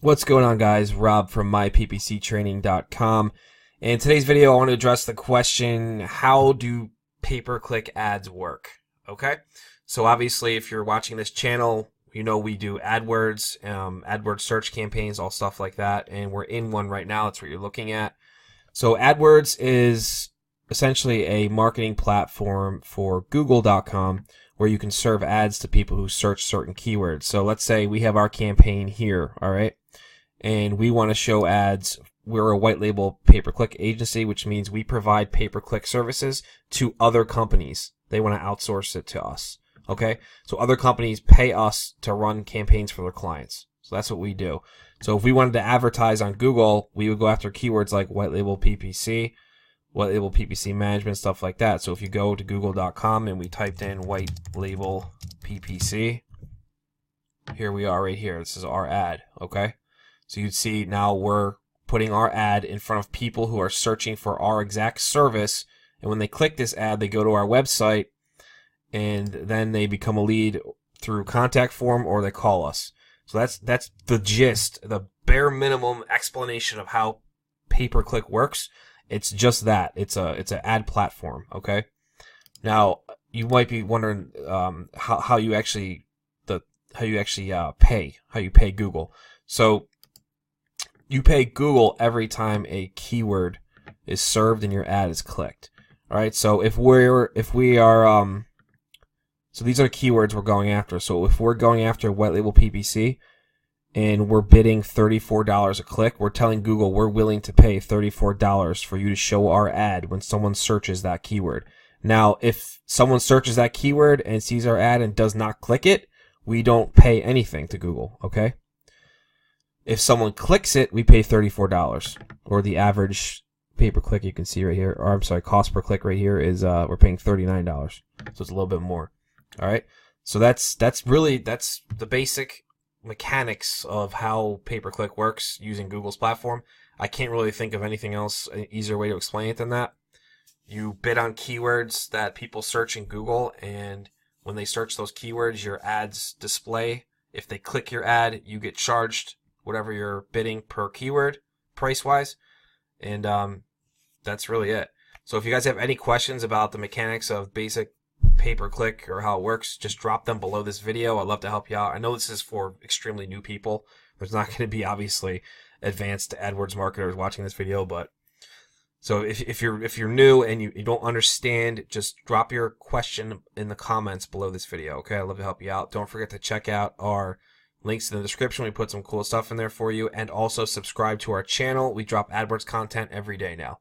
What's going on, guys? Rob from myppctraining.com. In today's video, I want to address the question, how do pay-per-click ads work? Okay? So obviously, if you're watching this channel, you know we do AdWords, AdWords search campaigns, all stuff like that, and we're in one right now. That's what you're looking at. So AdWords is essentially a marketing platform for Google.com where you can serve ads to people who search certain keywords. So let's say we have our campaign here, all right? And we want to show ads. We're a white label pay-per-click agency, which means we provide pay-per-click services to other companies. They want to outsource it to us, okay? So other companies pay us to run campaigns for their clients. So that's what we do. So if we wanted to advertise on Google, we would go after keywords like white label PPC, white label PPC management, stuff like that. So if you go to google.com and we typed in white label PPC, here we are right here. This is our ad, okay? So you'd see now we're putting our ad in front of people who are searching for our exact service. And when they click this ad, they go to our website and then they become a lead through contact form or they call us. So that's the gist, the bare minimum explanation of how pay-per-click works. It's just that. It's an ad platform, okay? Now, you might be wondering how you actually pay Google. So you pay Google every time a keyword is served and your ad is clicked. All right. So so these are keywords we're going after. So if we're going after white label PPC and we're bidding $34 a click, we're telling Google we're willing to pay $34 for you to show our ad when someone searches that keyword. Now, if someone searches that keyword and sees our ad and does not click it, we don't pay anything to Google. Okay. If someone clicks it, we pay $34, or the average pay-per-click you can see right here, or I'm sorry, cost per click right here is we're paying $39, so it's a little bit more. All right, so that's the basic mechanics of how pay-per-click works using Google's platform. I can't really think of anything else, an easier way to explain it than that. You bid on keywords that people search in Google, and when they search those keywords, your ads display. If they click your ad, you get charged whatever you're bidding per keyword price-wise, and that's really it. So if you guys have any questions about the mechanics of basic pay-per-click or how it works, just drop them below this video. I'd love to help you out. I know this is for extremely new people. There's not going to be obviously advanced AdWords marketers watching this video, but so if you're new and you don't understand, just drop your question in the comments below this video, okay? I'd love to help you out. Don't forget to check out our links in the description. We put some cool stuff in there for you. And also subscribe to our channel. We drop AdWords content every day now.